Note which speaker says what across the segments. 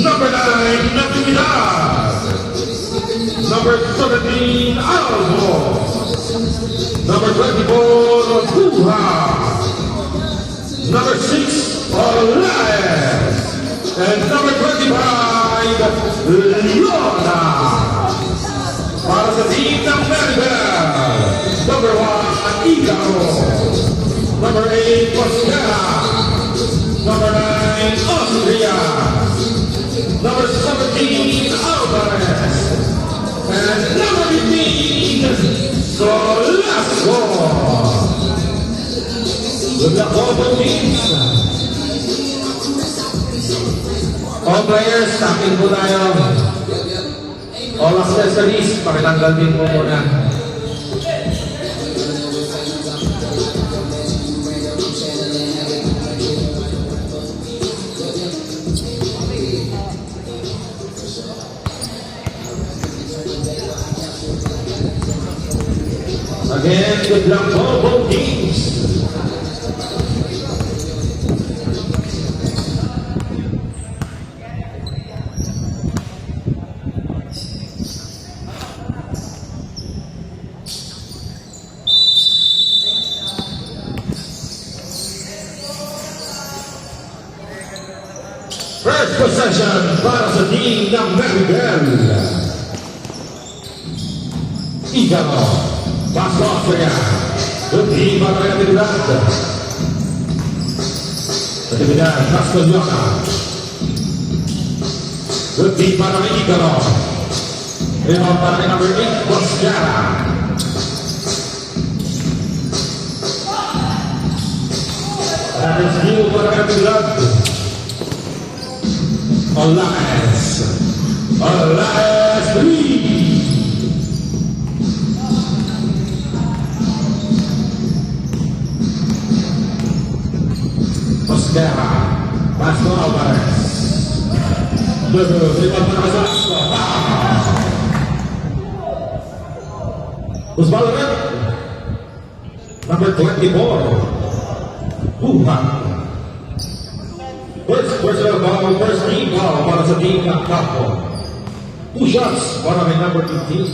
Speaker 1: Number 9, Natividad. Number 17, Alvo. Number 24, Buha. Number 6, Olaez. And number 25, Leona. Para sa team ng Maribel, number 1, Igaro. Number 8, Mosquera. Number 9, Austria. Number 17, Alvarez. And number 15, Solasco. Good luck all the teams. All players, stacking po tayo. All accessories, pakitanggal din po muna. Again, good luck to both teams. First possession para sa team ng Maribel. Igaro. Pass to Austria. Good team para kay Natividad. Natividad, pass to Leona. Good team para kay Igaro. Rebound para kay number 8, Mosquera. Average steal para kay Natividad. Olaez. Olaez, 3. Mosquera, pass to Alvarez. Rebound para Solasco. Usbalret. Number 24. Buha. First personal foul, first team foul para sa team ng Capo. 2 shots para kay number 15.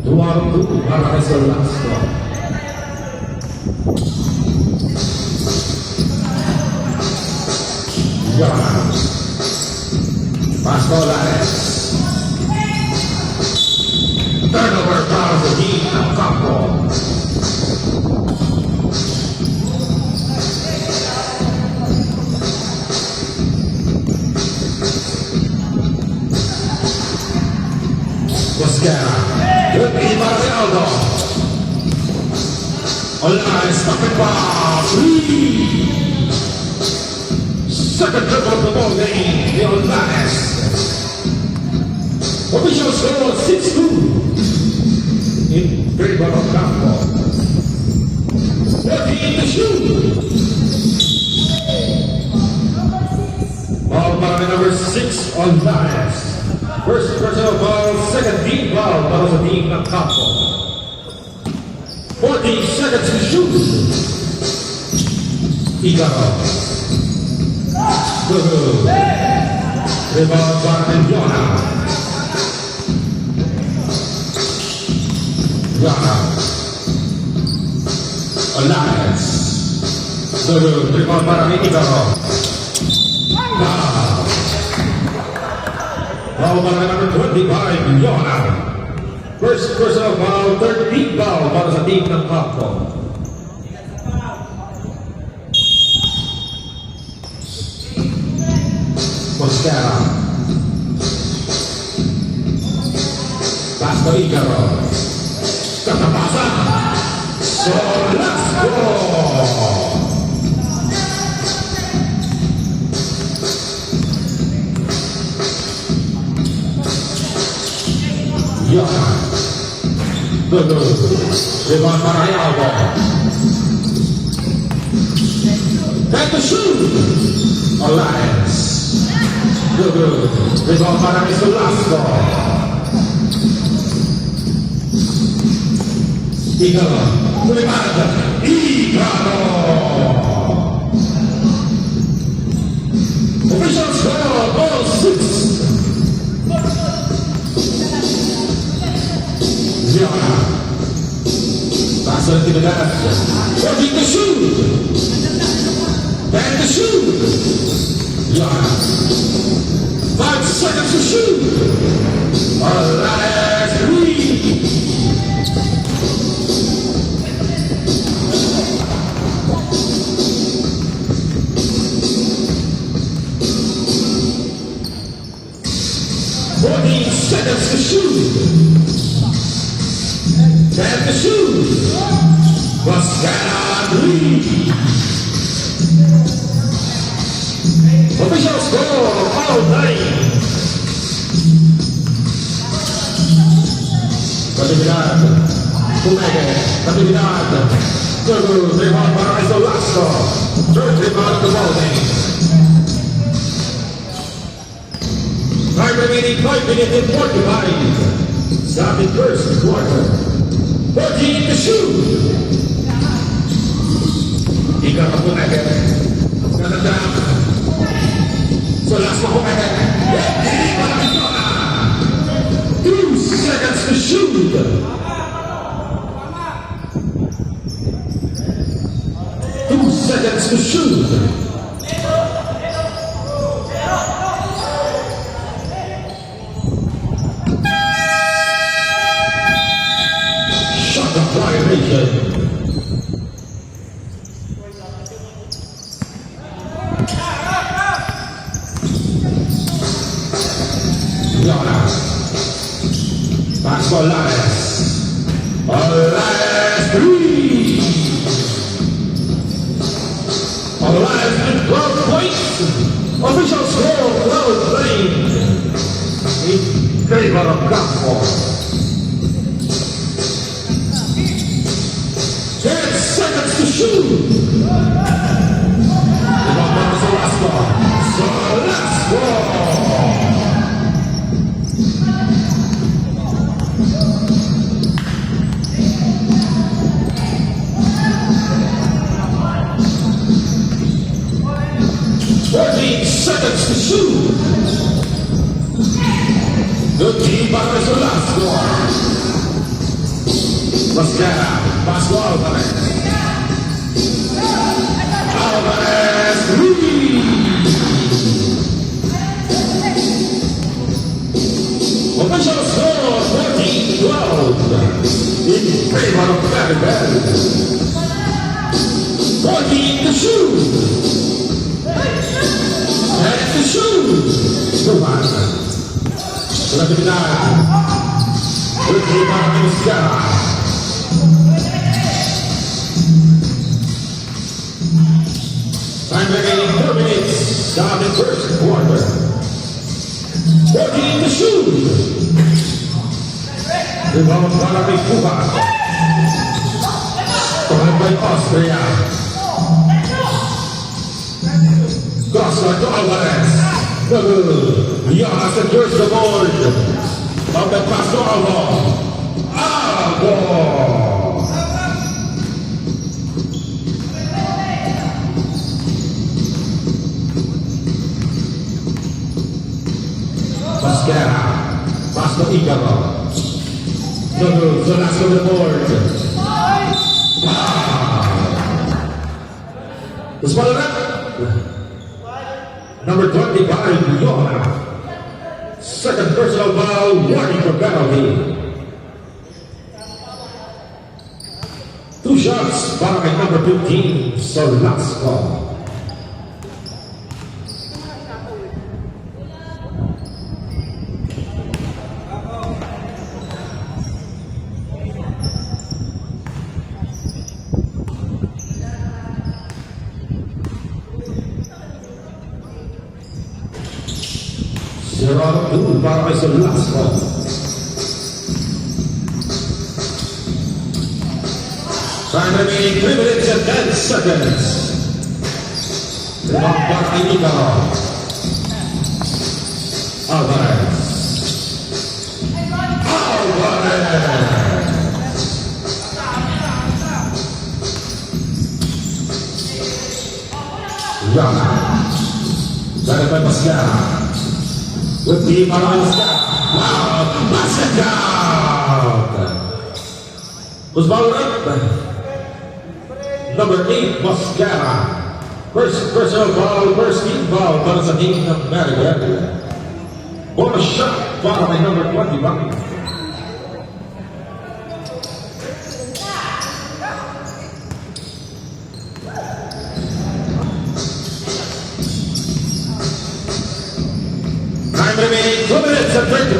Speaker 1: Duwarong 2 para kay Solasco. Yan. Pass to Olaez. Turnover para sa team ng Capo. Mosquera. Good team para si Aldo. Olaez, kapit pa. 3. Second triple of the ball game, the Olaez. Official score 6-2 in favor of Capo. 14 to shoot. Ball para number 6 Olaez. First personal foul, second team foul para sa team ng Capo. 14 seconds to shoot. Igaro. Good. Rebound para kay Leona. Olaez. Good. Rebound para kay Igaro. Foul para kay number 25, Leona. First personal foul, third team foul para sa team ng Capo. Mosquera. Pass to Igaro. Katapasan. Solasco. Leona. Good. Rebound para kay Alvo. Time to shoot. Olaez. Good. Rebound para kay Solasco. Igalo, lumipad, Igalo! Official score, ball 6. Ziona. Passa l'attività. Oggi the shoot. And the shoot. Ziona. 5 seconds to shoot. Last 3. Seconds to shoot. And to shoot. Mascara lead. Official score all night. Continuidad. Kumege. Continuidad. Guru. Rebound para Isolasco. Third rebound of the ball game. Time remaining 5 minutes and 45. Starting first quarter. 14 to shoot. Ika pa Kumege. Natandang. So last pa Kumege. Hindi pa namin Ziona. 2 seconds to shoot. 2 seconds to shoot. Violation. Ziona. Pass for Lares. Lares 3. Lares with 12 points. Official score 12 playing. In favor of Campo. 10 seconds to shoot. Rebound Solasco. Solasco. Seconds to shoot. Good team para Solasco. Mascara. Passo Alvarez. Alvarez 3. Official score 14-12 in favor of Claribel. 14 to shoot. And to shoot. Tuman. Relatividad. Good team para Mascara. Time remaining 4 minutes. Starting first quarter. 14 to shoot. Rebound para Mikuba. Covered by Austria. Crossline to Alvarez. Ziona secures the board. Of the pass to Alvo. Alvo. Mascara. Pass to Igalo. Solasco the board. The smaller up. Number 25, Ziona. Second personal foul, warning for penalty. 2 shots by number 15, Solasco. Zero two para kay Solasco. Time remaining 3 minutes and 10 seconds. Rebound para kay Igalo. Alvarez. Alvarez. Yana. Led by Mascara. With the Mascara. Wow, Mascara. Was ball up. Number 8, Mascara. First personal ball, first team ball para sa team ng Maribel. Bonus shot para kay number 21. Time remaining 2 minutes and 35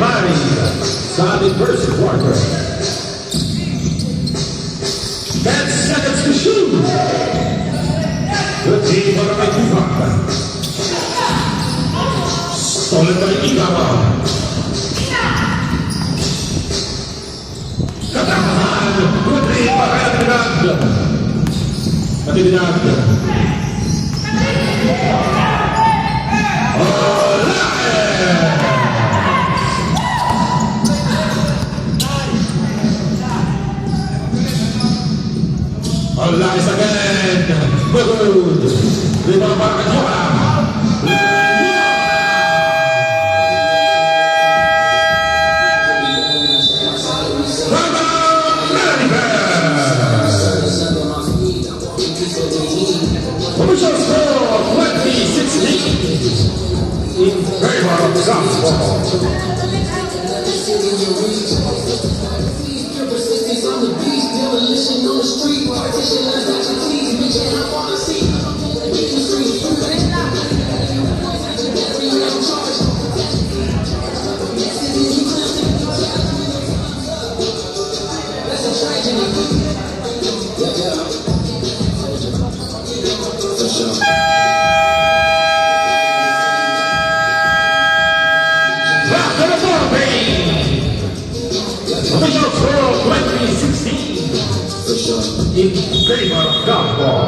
Speaker 1: sa ating first quarter. 10 seconds to shoot. Good team para kay Tupac. Stolen by Igawa. Katamaan. Good team para kay Atinag. Atinag. Alive again. Good. Rebound para kay Joram. Official score 2016 in favor of Southpaw. Official score 2016 in favor of Southpaw.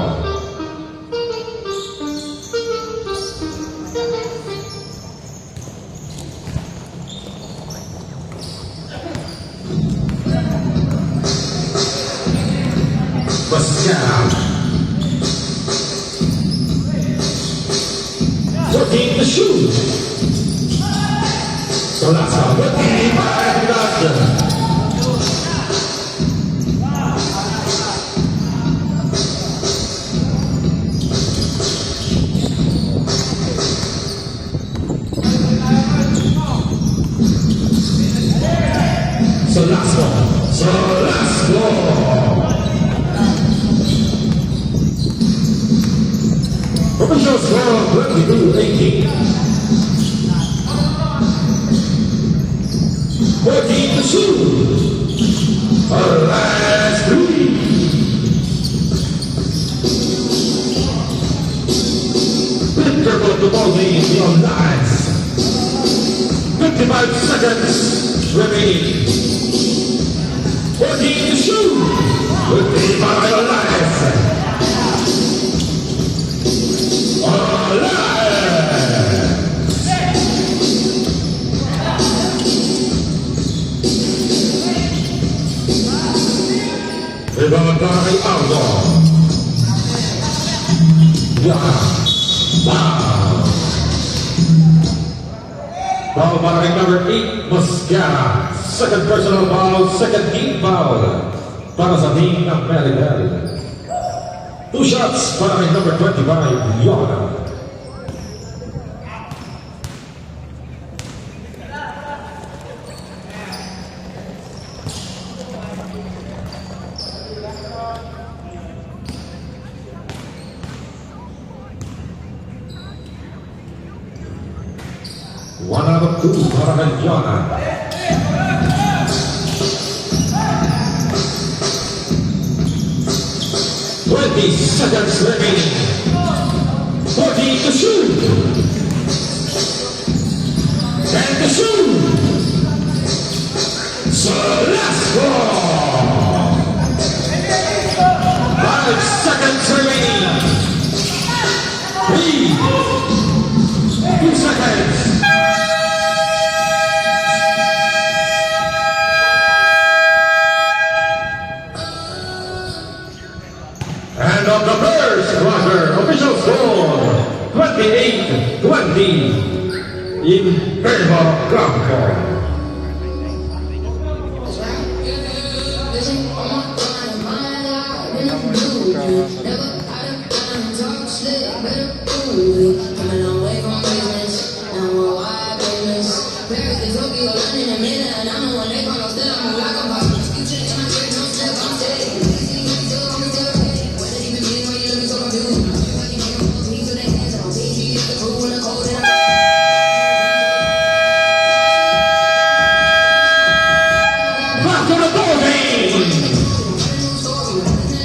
Speaker 1: Mascara. 14 to shoot. So that's how good team by Atinag. So last ball. Official score 22-18. 14 to shoot. Our last three. Victor of the ball game beyond lines. 55 seconds remaining. 14 to shoot. With the Mario Life. Rebound para kay Aldo. Ball para kay number 8, Mascara. Second personal foul, second team foul para sa team ng Maribel. 2 shots para kay number 25, Yana. One out of 2 para kay Yana. Seconds remaining. 14 to shoot. 10 to shoot. So last ball. 5 seconds remaining. 3, 2 seconds. And on the first quarter, official score in favor of Clamco.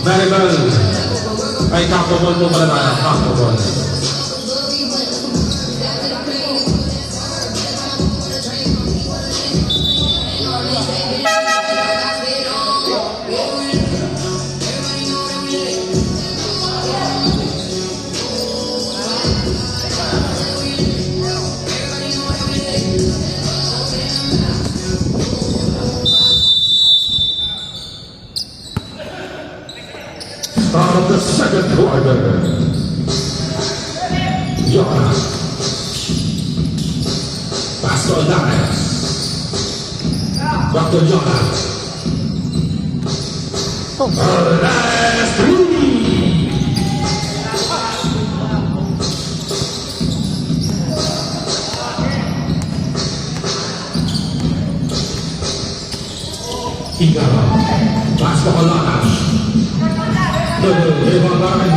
Speaker 2: Maribel ay kakubol po pala na kakubol.
Speaker 1: Start of the second quarter. Jonas. Pastor Danes. Dr. Jonas. Last three. Ikaw. Pastor Jonas. Levantaron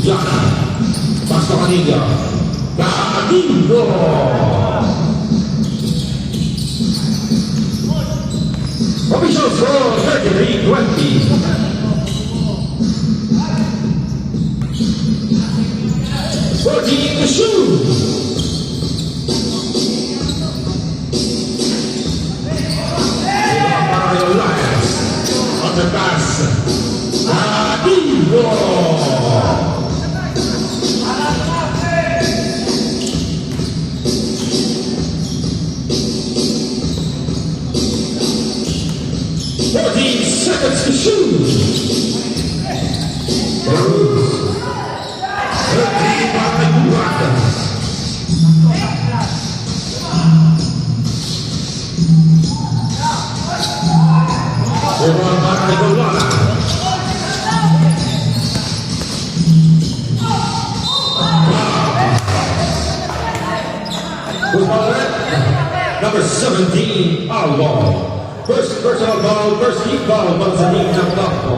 Speaker 1: Jana. Pastor Canillo. Canillo. Official score 33-20. Working the shoe. The pass. Canillo. Seconds to shoot. 13 by Rockets. Rebound by Golana. Number 17, foul ball. First personal foul, first team foul, para sa team ng Clamco.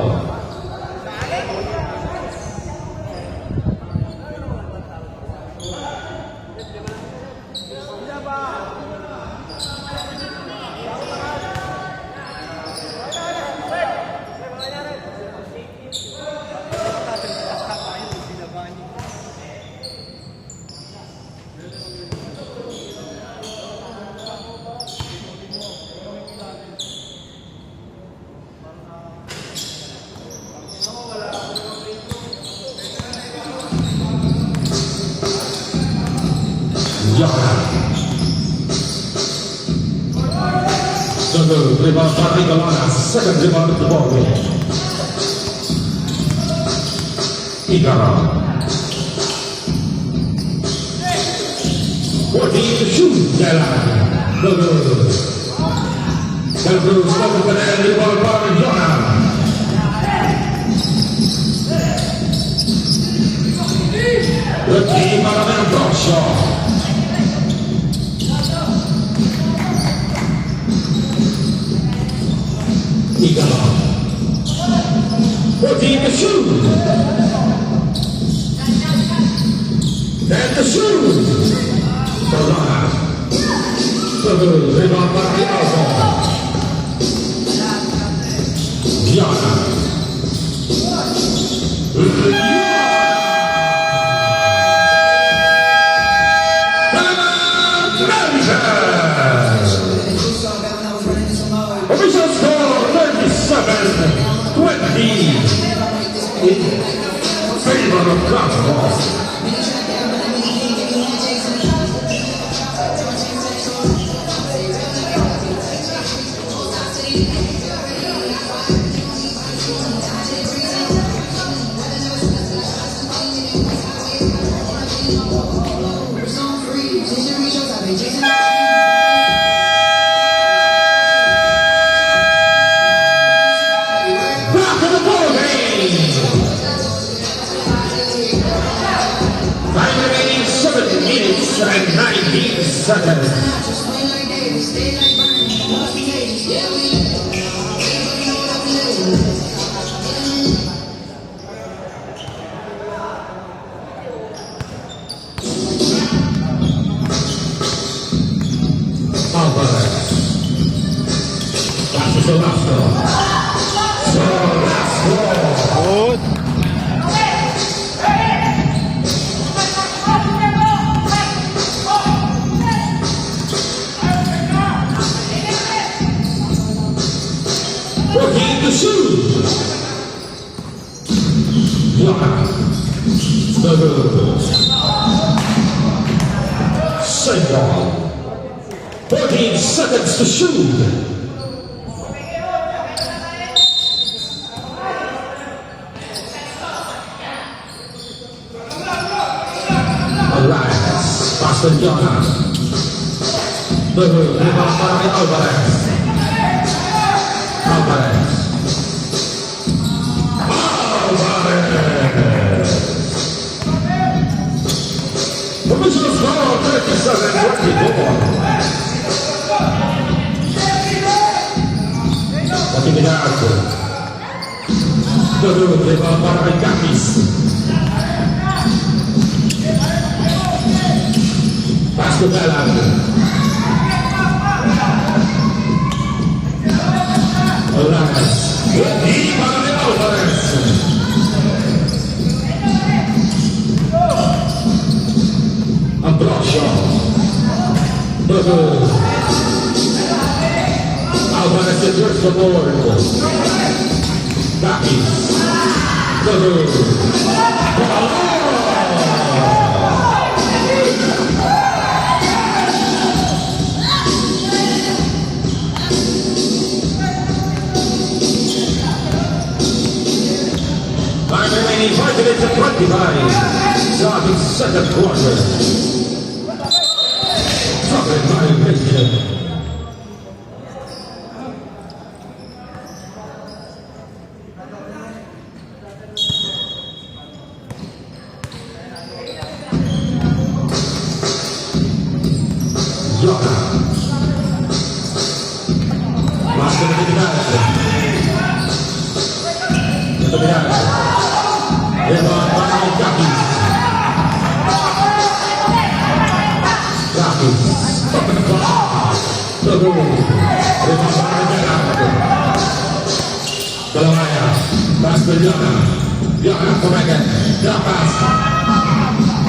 Speaker 1: The rebound by Golana, second rebound of the ball game. Igara. 14 to shoot. Good. Del Cruz, loco con el rebound by Jona. Good team para Mendoza. Igala. 14 to shoot. And to shoot. Golana. Good. Rebound by Alvo. Gianna. Official score 37-20 in favor of Clamco. seconds. Alvarez. Passes Solasco. Solasco.
Speaker 3: Good.
Speaker 1: Working to shoot. Block. Same ball. 14 seconds to shoot. Alliance. Boston Jona. Rebound para kay Alvarez. Alvarez. Alvarez. Provincial score 37-24. Actividad. Rebound para kay Capis. Pass to Belan. Alvarez. Hindi para kay Alvarez. Ambrosio. Alvarez enters the board. Capis. Time remaining 5 minutes and 25. Start the second quarter. Second violation. Jota. Masuk ke tengah. Kemudian Rebound para Capis. Capis. Open the ball. Rebound para Belan. Belamaya. Pass to Jona. Jona Koregan. Dapat.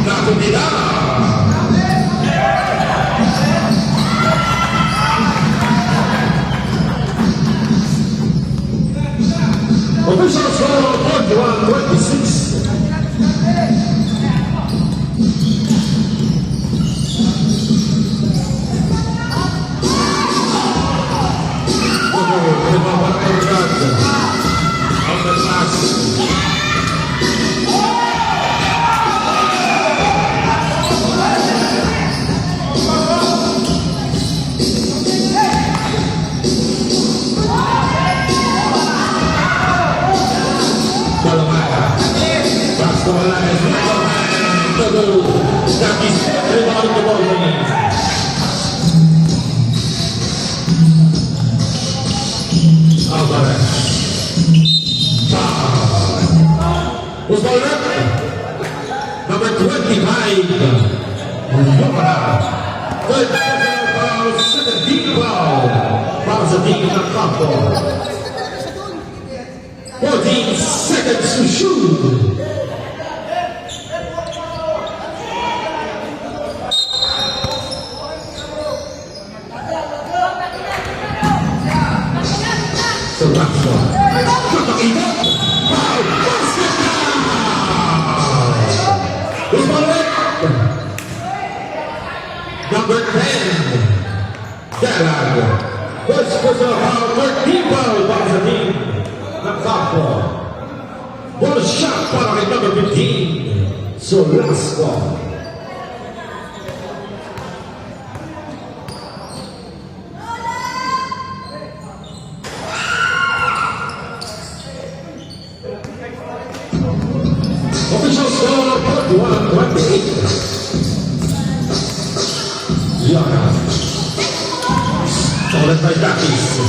Speaker 1: Naku tidak. Official score 41-26. Number 25, Yomana. Third personal foul, second team foul. Para sa team ng Campo. 14 seconds to shoot. Solasco. Kapakita. Foul. Number 10, Belan. First personal foul, third team foul para sa team ng Campo. One shot para kay number 15, Solasco. Official score 41-28. Jona. Ulit by Dakis.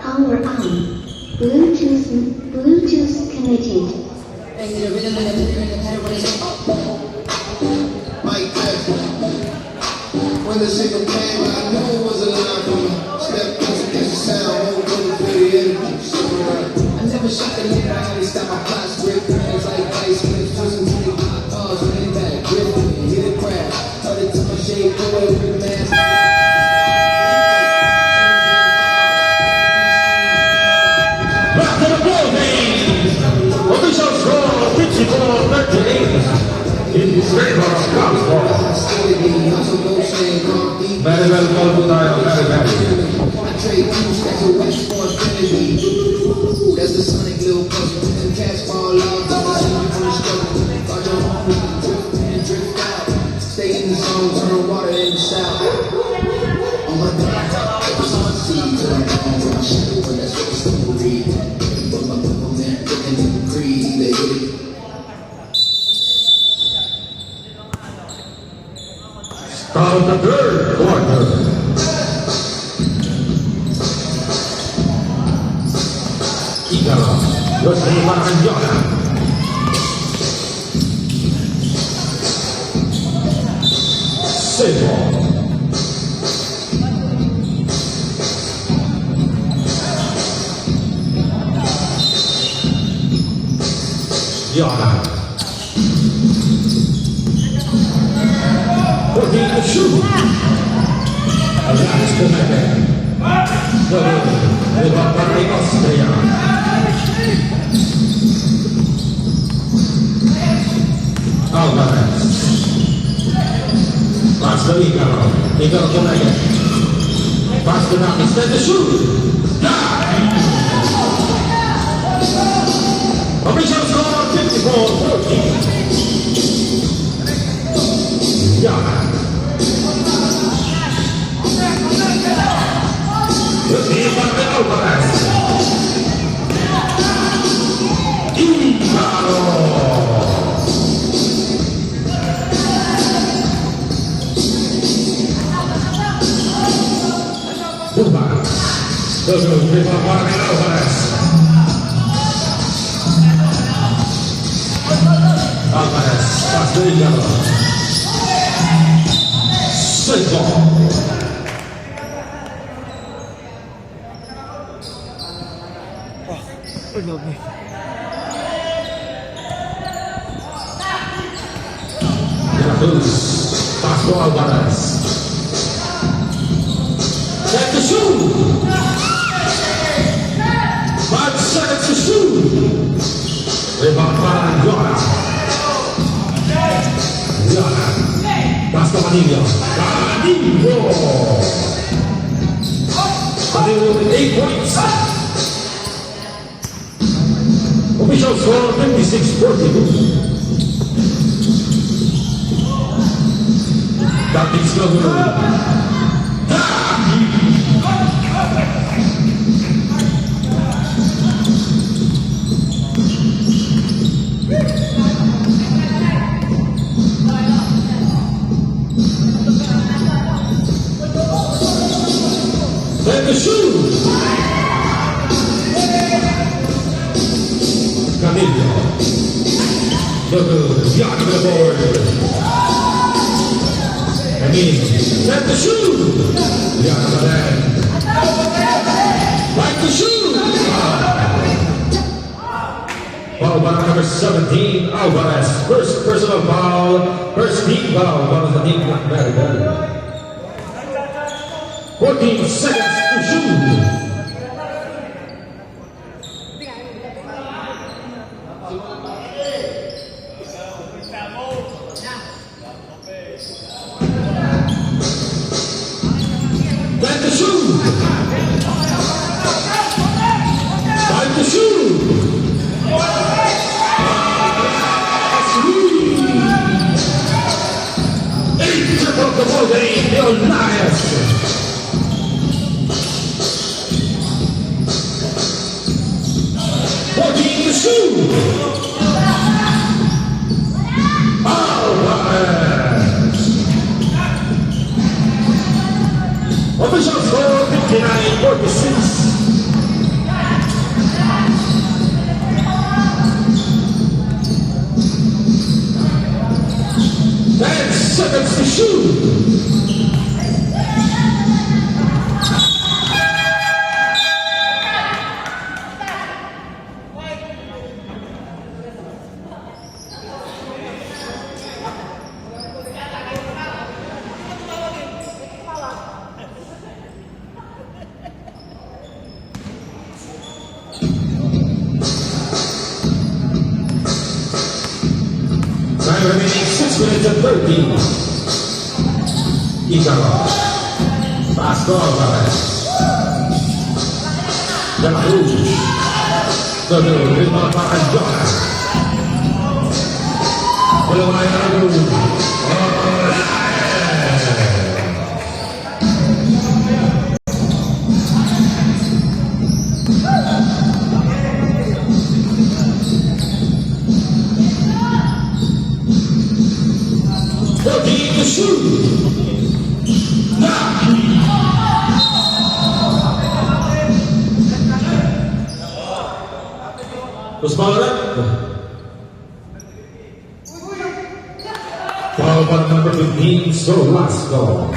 Speaker 3: Power on. Bluetooth connected.
Speaker 4: Mike Tyson. When the signal came, I knew it was a line for me. Step closer, catch the sound, whole brother for the energy. So I never shot the nigga, I only stop my clocks, grip hands like ice, clips, twisting to the hot cars, running back, grip it, hit it crash. Tell it to my shade, pull it with the mask.
Speaker 1: Back to the ball game. Official score 54-38 in favor of Cubs. Very well called po tayo, very very.
Speaker 4: I trade two stacks of West Force Kennedy. That's the Sonic little puzzle. And cats fall out. That's the same from the struggle. Guard your home with the drift in and drift out. Stay in the zone, turn water in the south. On my back, it's on seas. And I'm on my shadow, but that's what the story read. But my people, man, looking at the creed. They hit it.
Speaker 1: Start of the third quarter. Igalo, Jose Maranjona. Sebo. Yona. Working the shoot. Alas, connected. With Barry Austria. Alvarez. Pass to Igalo. Igalo connected. Pasternak instead to shoot. Official score 54-14. Yeah. Ivan Alvarez. Alvarez, pass the yellow. Straight ball. Cruz, pass to Alvarez. Set to shoot. 5 seconds to shoot. Rebound para Yona. Yona. Pass to Manillo. Manillo. Manillo with 8 points. Official score 56-42. That is good. Let the shoot. Camillo. Look, Yacht to the board. I mean, set the shoe! Like the shoe! Foul by number 17, Alvarez. First personal foul, first team foul. What was the team? Very good. 14 seconds to shoot. Time to shoot! Time to shoot! Eight of the ball game, Elias! To shoot! Alvarez! Official score 59-46. Ten seconds to shoot. Time remaining 6 minutes and 13. Icaro. Pass to Alvarez. De La Cruz. Todo, ritmo para Yona. Wala na yung to shoot. Usmaran. Foul by number 15, Solasco.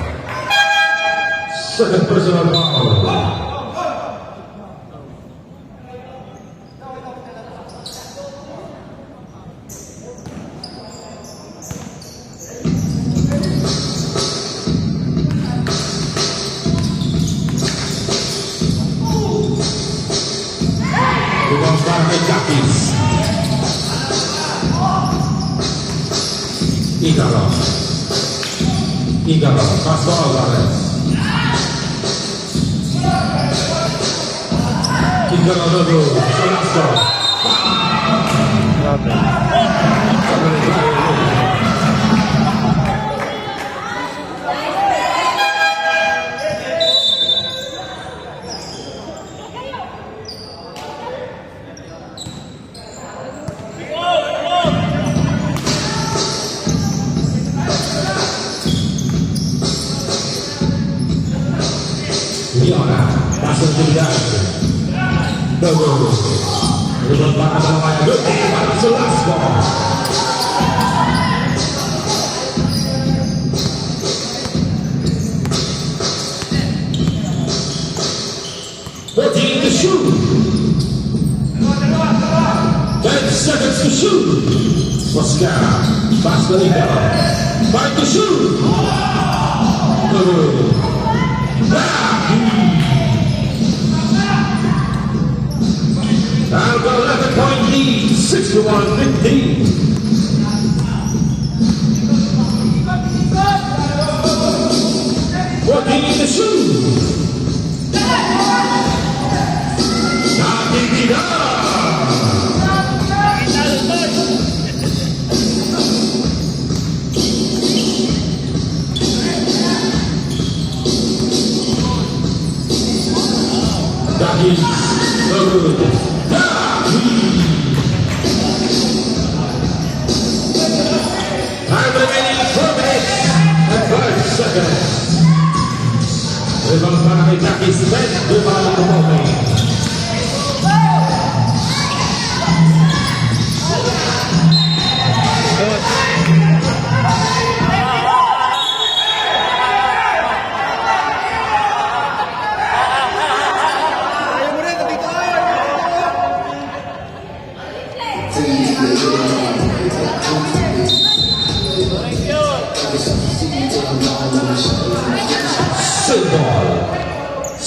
Speaker 1: Second personal foul. Rebound para kay Jackies. Icaro. Pass to Alvarez. Icarado, Velasco. Leona, passa de unidade. Double. Levantada pela Maia. Good day para Velasco. Fourteen to shoot. 10 seconds to shoot. Moscara. Pass the leader. 5 to shoot. Double. Now the 11-point lead, 61-15. Working in the shoe. Knocking it up. That is good. Time remaining 4 minutes and 5 seconds. Rebound para kay Jackie Smith. Rebound ng Momay.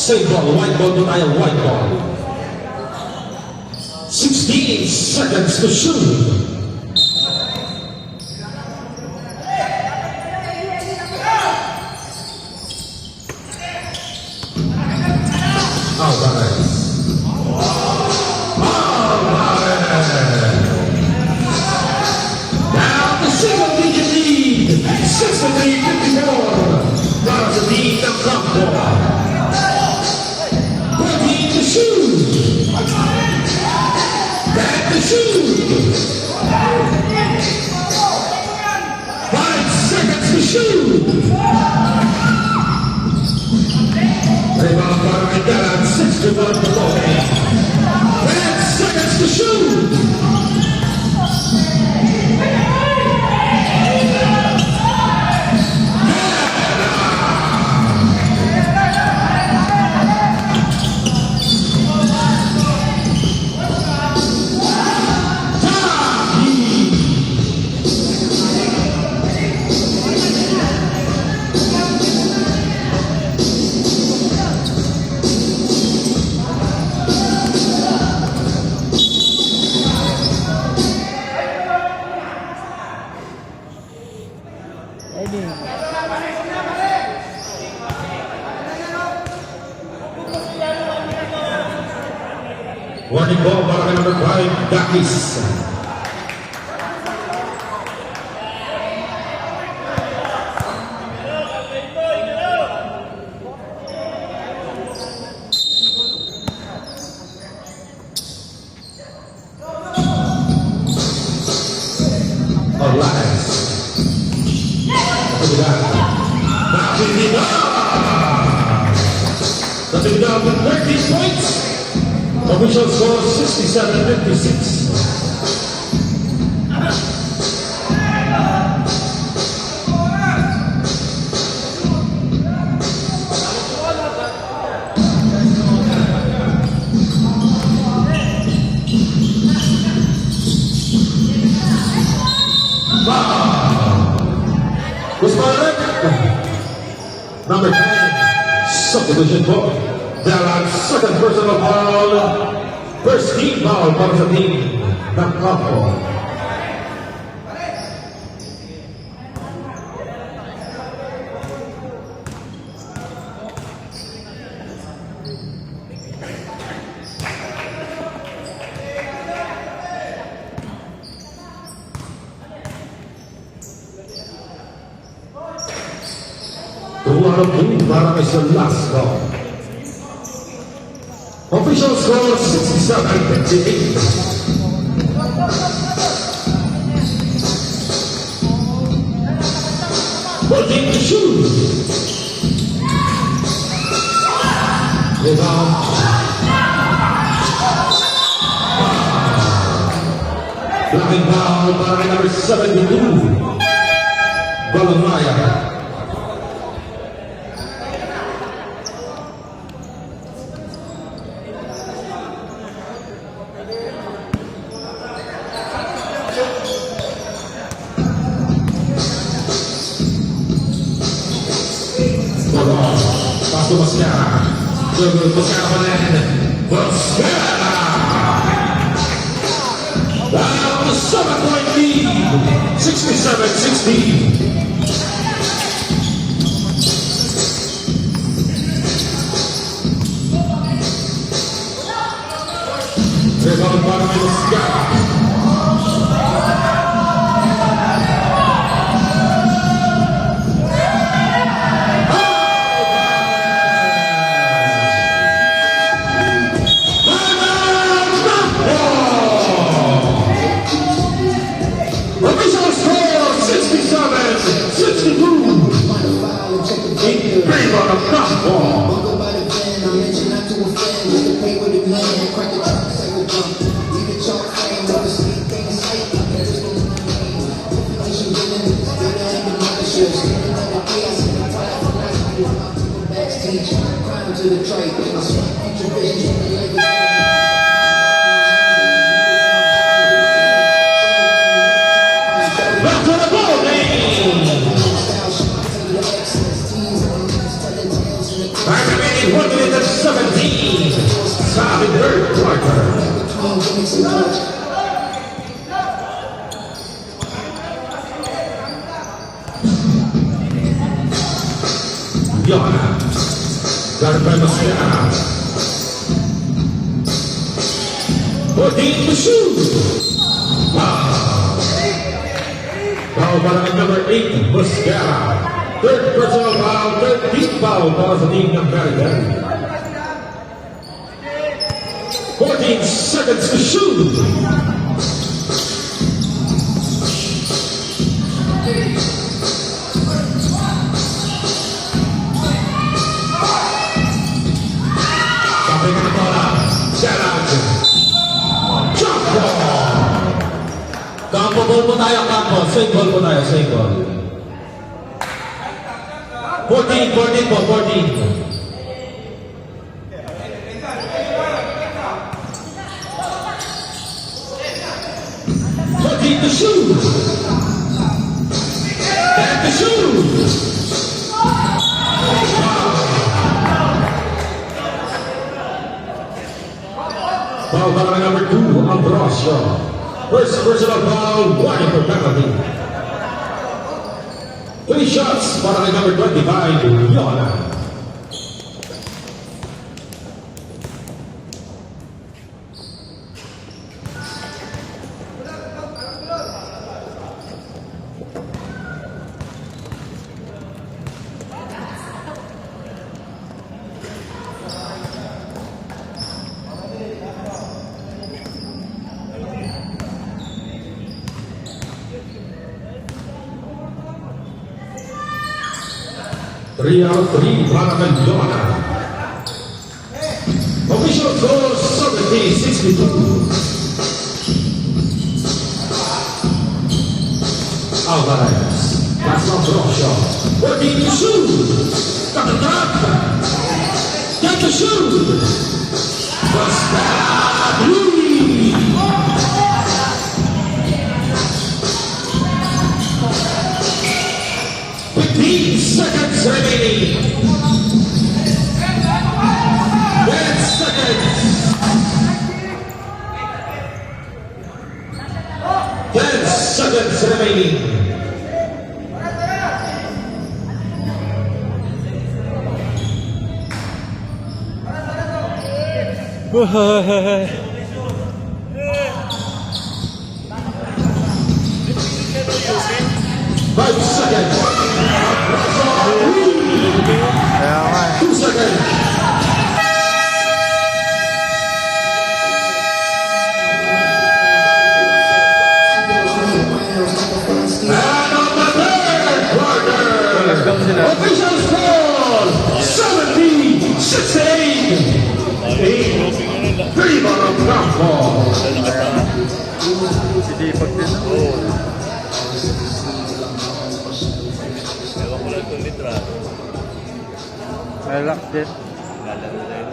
Speaker 1: Save ball, white ball to tayo, white ball. 16 seconds to shoot. Alvarez. Now the single-digit lead, 63-54. Para sa team ng Campo. Shoot! Back to shoot! 5 seconds to shoot! Rebound para kay Galan, 61 to 10 seconds to shoot! Warning ball para kay number 5, Dakis. Orlanes. Nothing down with 13 points. Official score 67-56. Number 10, subdivision book. Dalang second personal foul. First team foul para sa team ng Campo. out of 2 para kay sa last call. Official score 67-58. Working to shoot. Rebound. Blocking foul para kay number 72. Balamaya. Pasto Mascara. Juggle Mascara pa rin. Mascara! Down to 7-point lead. 67-60. Rebound para kay Mascara. Official score 67-62. Rebound of Knockball.
Speaker 4: Go by the van, I mention not to offend. Just to pay with the man, crack the truck, cycle jump. Leave the chalk frame, never see things sight. There's no name. Definition given, better than the mothership. Standing on the way, I see the fire for life. People backstage, crime to the trike. I swear, future vision, life is
Speaker 1: Back to the ball game. Activating 1 minute and 17. Stop in third quarter. Yana. Got it by Mascara. 14 to shoot. Wow. Foul para kay number 8, Mascara. Third personal foul, third team foul para sa team ng American. 14 seconds to shoot. Sabi ka na bola. Sarag. Jump ball. Campo ball po tayo, campo. Same ball po tayo, same ball. 14 po, 14. 14 to shoot. Back to shoot. Foul para kay number 2, Ambrosio. First personal foul, 1 for penalty. 3 shots para kay number 25, Yana. Three out of 3 para kay Yana. Official score 70-62. Alvarez. That's Ambrosio. Working to shoot. Got the drop. Got the shoot. Mascara. 15 seconds remaining. 10 seconds. 10 seconds remaining. Five seconds.
Speaker 2: Kaya nga eh.
Speaker 1: 2 seconds. And on the third quarter, official score 70-68 in favor of Campo.
Speaker 2: Sisipag din.
Speaker 5: Ewan ko lang itong litrato.
Speaker 2: Relax din.
Speaker 5: Lalaro na yun.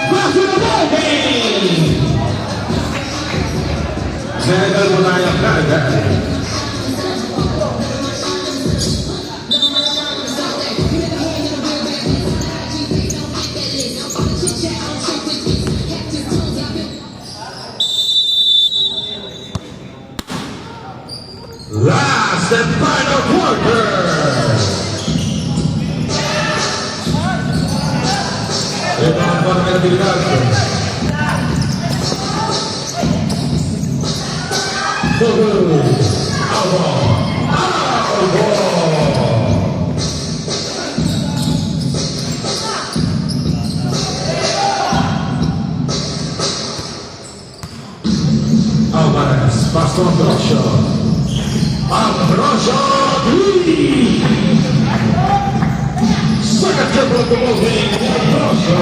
Speaker 1: Back to the ball game. Senegal muna yung Canada. Last and final quarter. Ito ang pagkakabilidad. Alvarez, pass to Ambrosio. Ambrosio, three. Second triple to moving, Ambrosio.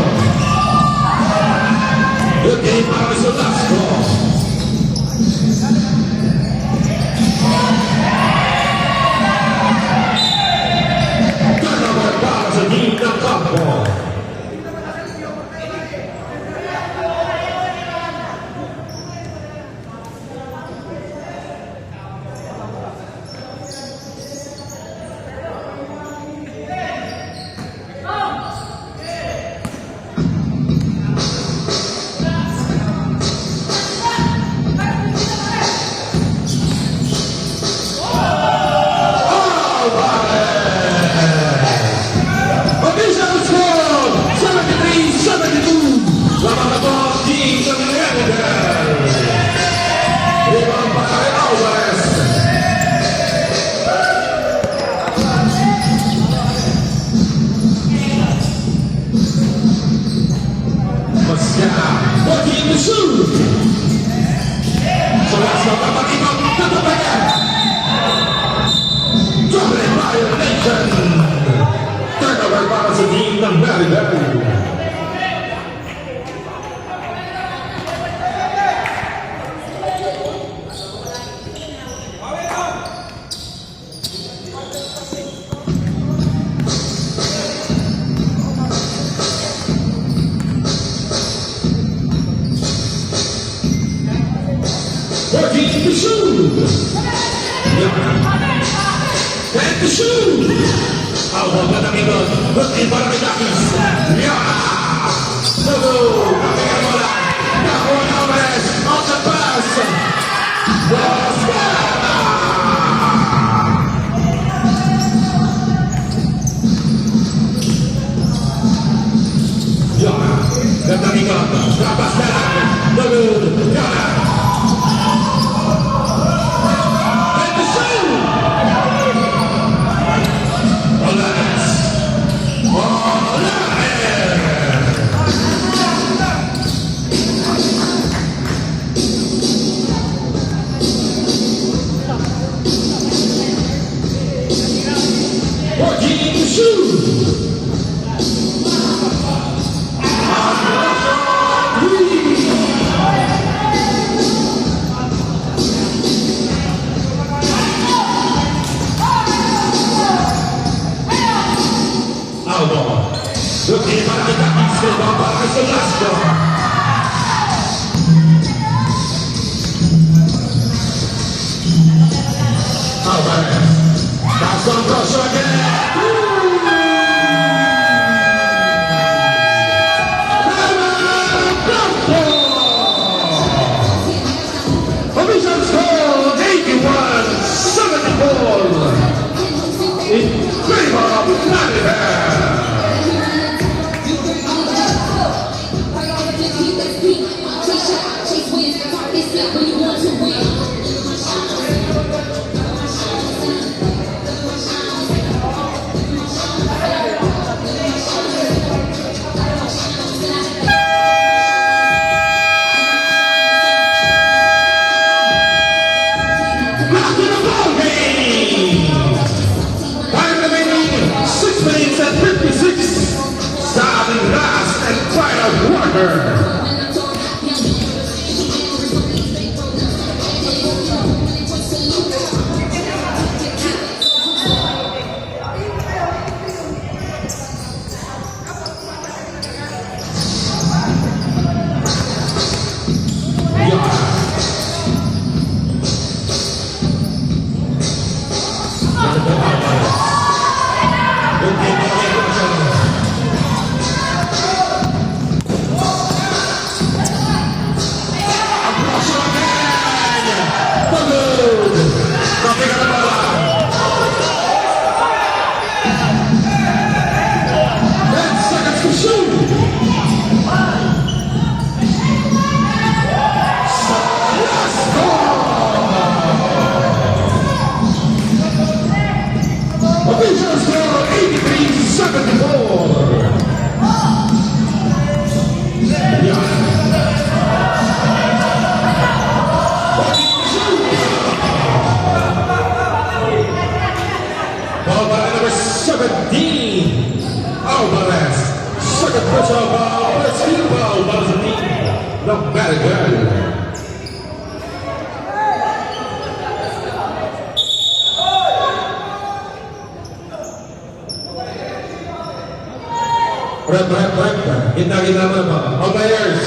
Speaker 1: The game is the last score. Turnover para sa team ng Campo. Official score 73-72. Laban na po ang team ng Senegal. Ibang patay Alvarez. Mascara, working the shoot. So that's not the ibang tatapayan. Double violation. Turnover para sa team ng Maryland. Working the shoot. And the shoot. Awal na naminod, working para kay Dakis. Sogo, kapit ang bola. Nakuha Alvarez, on the pass. Mascara. Yona, naminod, labas na lang. Sogo, Yona. And the shoot. Alvarez. Working the shoot. Albo. Looking para kay Dakis. Para kay Solasco. Alvarez. That's on Ambrosio again. Official score 81-74 in favor of Canada. Remember, official score 83-74. Ball by number 17, Alvarez. Second personal ball, first field ball, ball sa team ng Madigan. Rep. Gitna mo na. All players.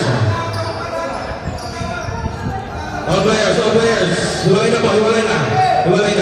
Speaker 1: Hiwalay na po, hiwalay na. Hiwalay.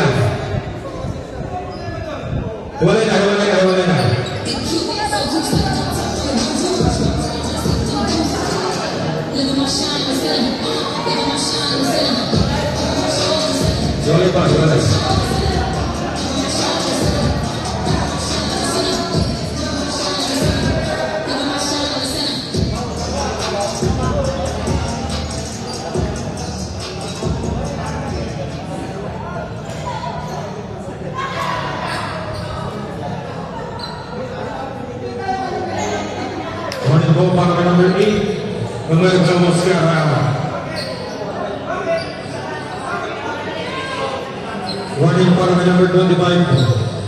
Speaker 1: Morning ball para kay number 8, Manuel Mosquera. Warning para kay number 25,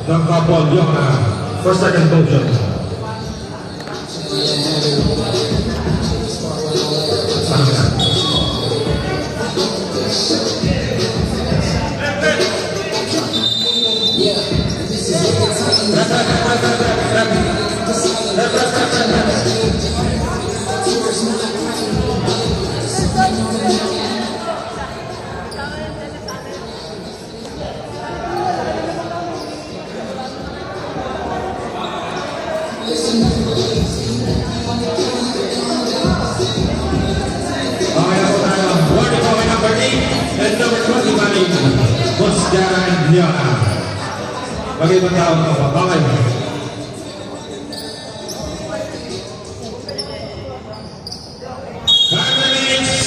Speaker 1: ng Kapwa Diona, for second motion. Warning for number 8 and number 25, Mosquera and Diona. Bagaimana tawag ko pa? Bakit?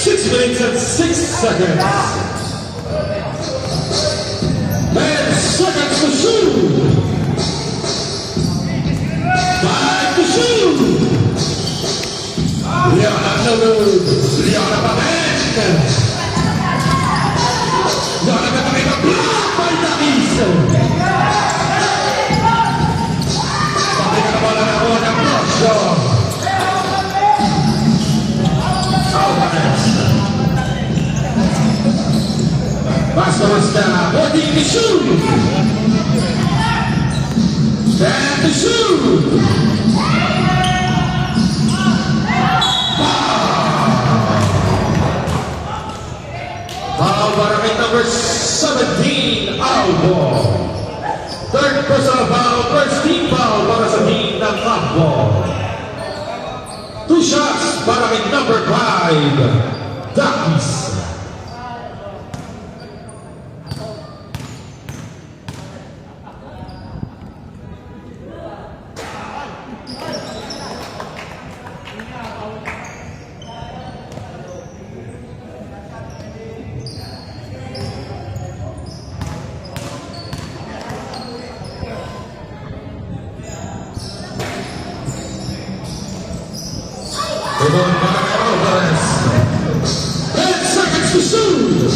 Speaker 1: 6 minutes and 6 seconds. And seconds to shoot. 5 to shoot. Leona Nulud. Leona Pamen. Leona Pamen. Block by Davis. Pakita na bola na bola ng Rosho. Basta working to shoot. Stand to shoot. Foul para kay number 17, Albo. Third personal foul, first team foul para sa team ng Albo. 2 shots para kay number 5, Davis. Rebound para kay Alvarez. 10 seconds to shoot.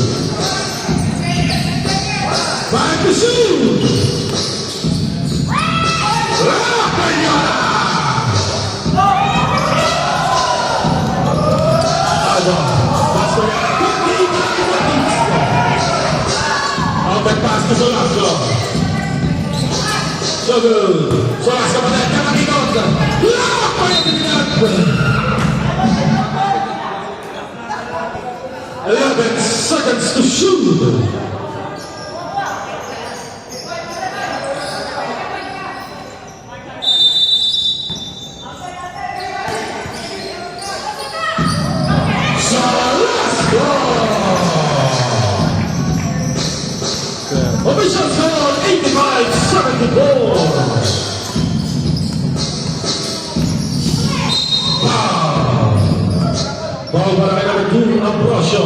Speaker 1: 5 to shoot. good. Solas kapatid, kakakikot. Lock pa rin tinag. 11 seconds to shoot. Official score 85-74. Foul. Foul para kay number 2, Ambrosio.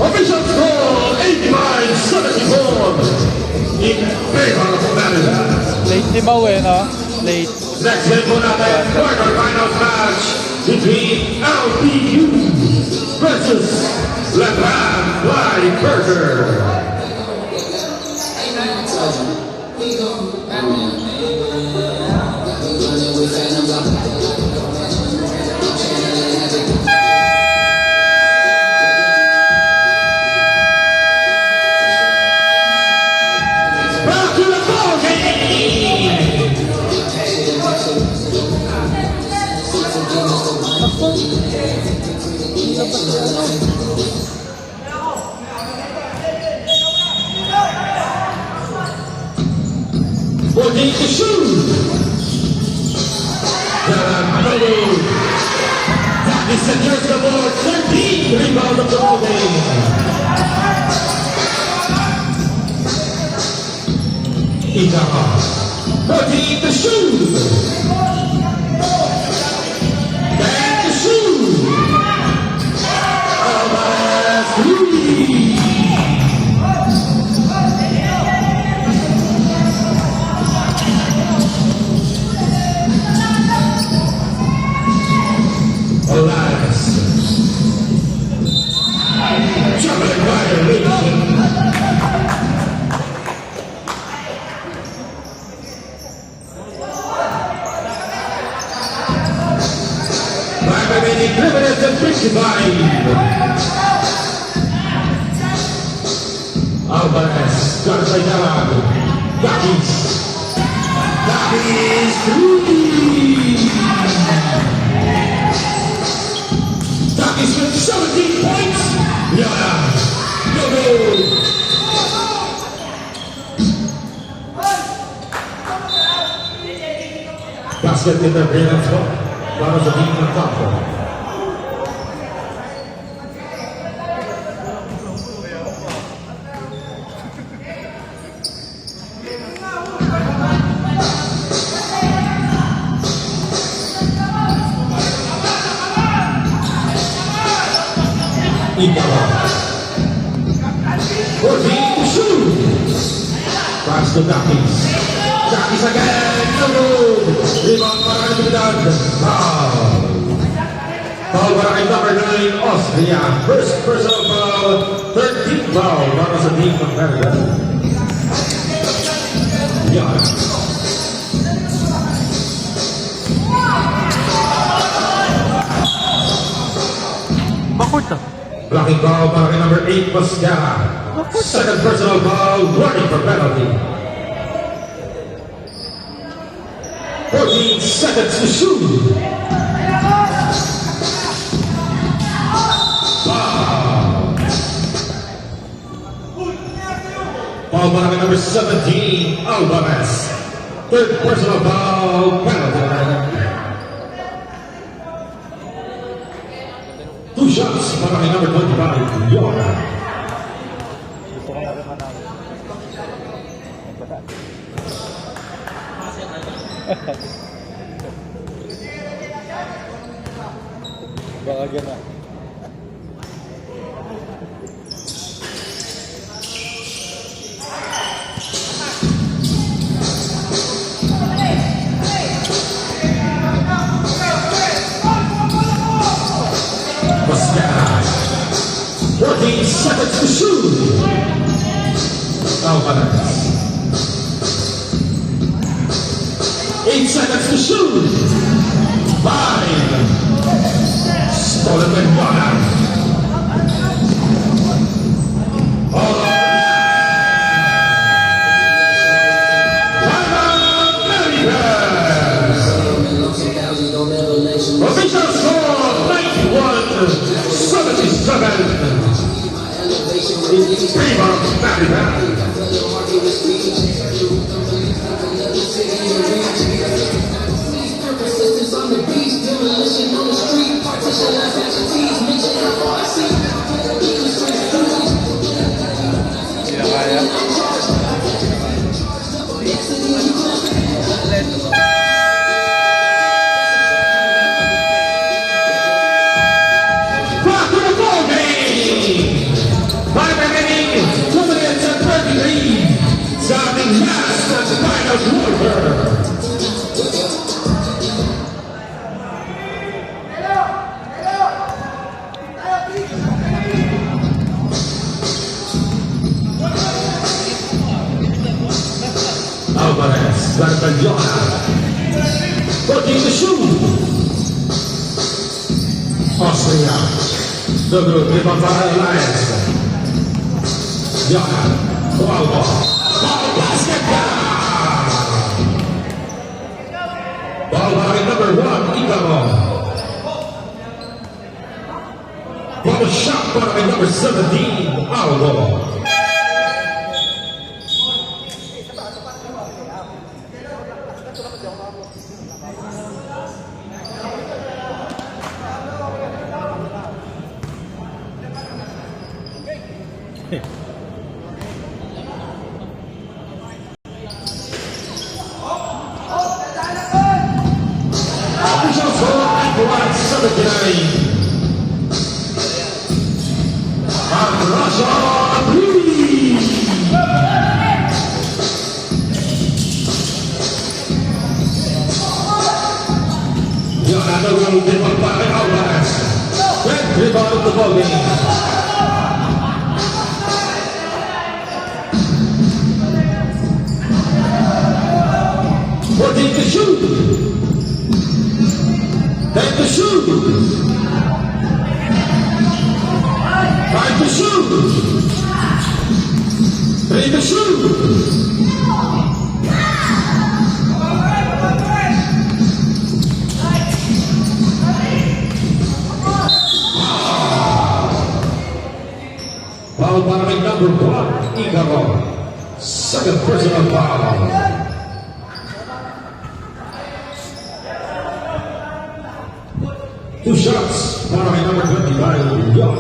Speaker 1: Official score 85-74. In favor of Maryland.
Speaker 2: Late ni Mau eh, no? Late.
Speaker 1: Next game po natin, quarterfinals match between LPU versus Lebron Burger. Back to the ball game. Fourteen to shoot. He secures the board. 13 rebound of the ball game. Itaha. 14 to shoot. Back to shoot. Alvarez three. Alvarez. Jumping violation. Remaining 3 minutes and 55. Alvarez, got it right now. Dakis. Dakis, three. Dakis with 17 points. Yeah. No good. Basket interference po para sa team ng Tapo. Itawa. 14 to shoot. Pass to Dakis. Dakis again. No good. Rebound para kay Trinidad. Foul. Foul para kay number 9, Austria. First personal foul. 13th foul para sa team ng Canada. Yan.
Speaker 2: Bakit ah?
Speaker 1: Blocking foul para kay number 8, Mascara. Second personal foul. Warning for penalty. 14 seconds to shoot. Foul. Foul para kay number 17, Alvarez. Third personal foul. Penalty. 2 shots para kay number 25, York.
Speaker 2: Baka gana.
Speaker 1: Mascara. 14 seconds to shoot. Alvarez. 8 seconds to shoot. 5. Stolen by Bonner. It's Primo Navidad.
Speaker 4: Persistence on the beast, demolition on the street, partition of casualties, mention how far I see.
Speaker 5: Hindi na kaya.
Speaker 1: Back to the ball game! By beginning, 2 minutes and 33, starting last at the final quarter. Alvarez, Bartallona, putting the shoe. Austria, the group with Bavarian Alliance. Jona, Coalbo, basket ball by number 1, Igalo. Ball shot by number 17, Aldo. Official score at 179. And Russia leads. Jonathan will give up by Alvarez. 10th rebound of the ball game. Take the shoot. Take the shoot. Take the shoot. Take the shoot. Foul by number 1, Igaro. Second personal foul. Two shots for number 29, Young.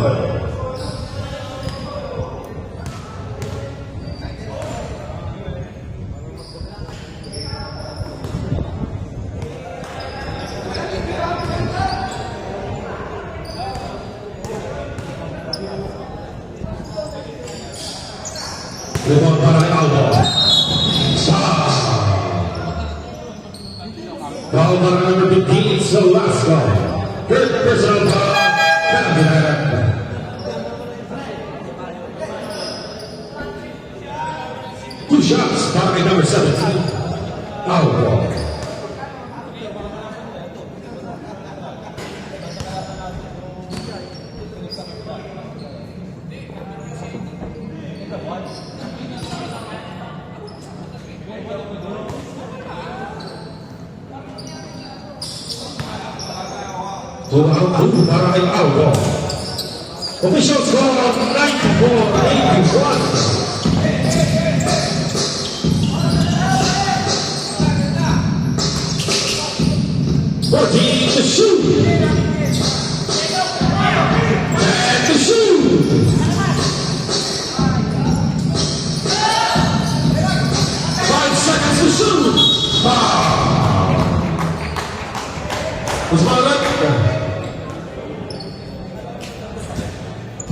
Speaker 1: Rebound para Aldo. Salah. Foul para number 15, Solasco. Third personal foul, Canada. Two shots by number 17, Aldo. Tumarutu para kay Aldo. Official score of 94-81. Fourteen to shoot. And to shoot. 5 seconds to shoot. Was Malak?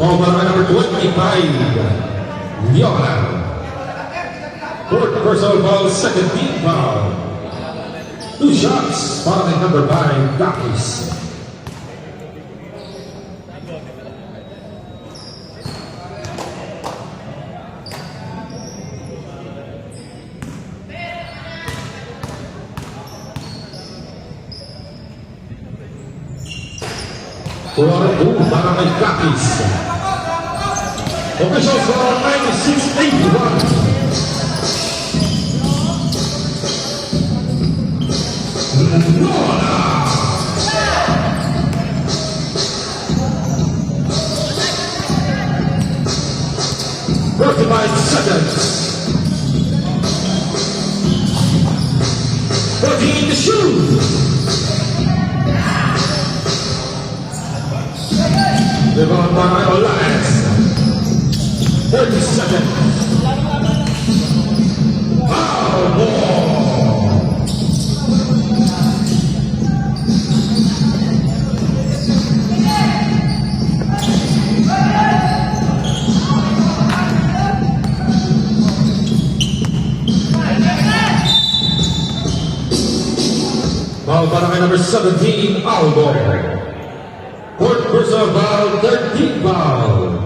Speaker 1: Ball by number 25, Johan. Fourth personal foul, second team foul. Two shots by number 5, Dakis. Tumarutu para kay Dakis. Official score 96-81. Rebound para Olaes. 30 seconds. Foul ball. Foul para kay number 17, Aldo. Fourth personal foul, 13th foul.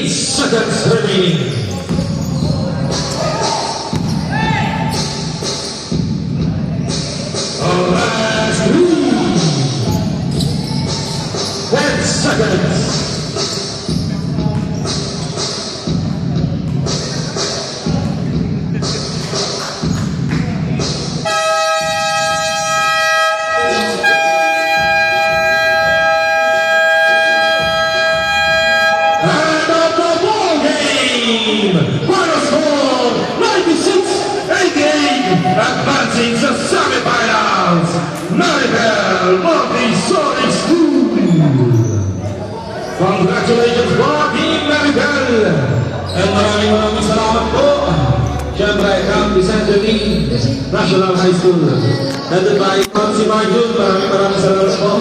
Speaker 1: Seconds remaining. Oh, last 10 seconds. Final score, 96-88, advancing to semifinals, Maribel Montessori School. Congratulations po, Team Maribel. And maraming salamat po. Siyempre, Camp Vicente Lee National High School. Headed by Consi Marjun, maraming salamat po.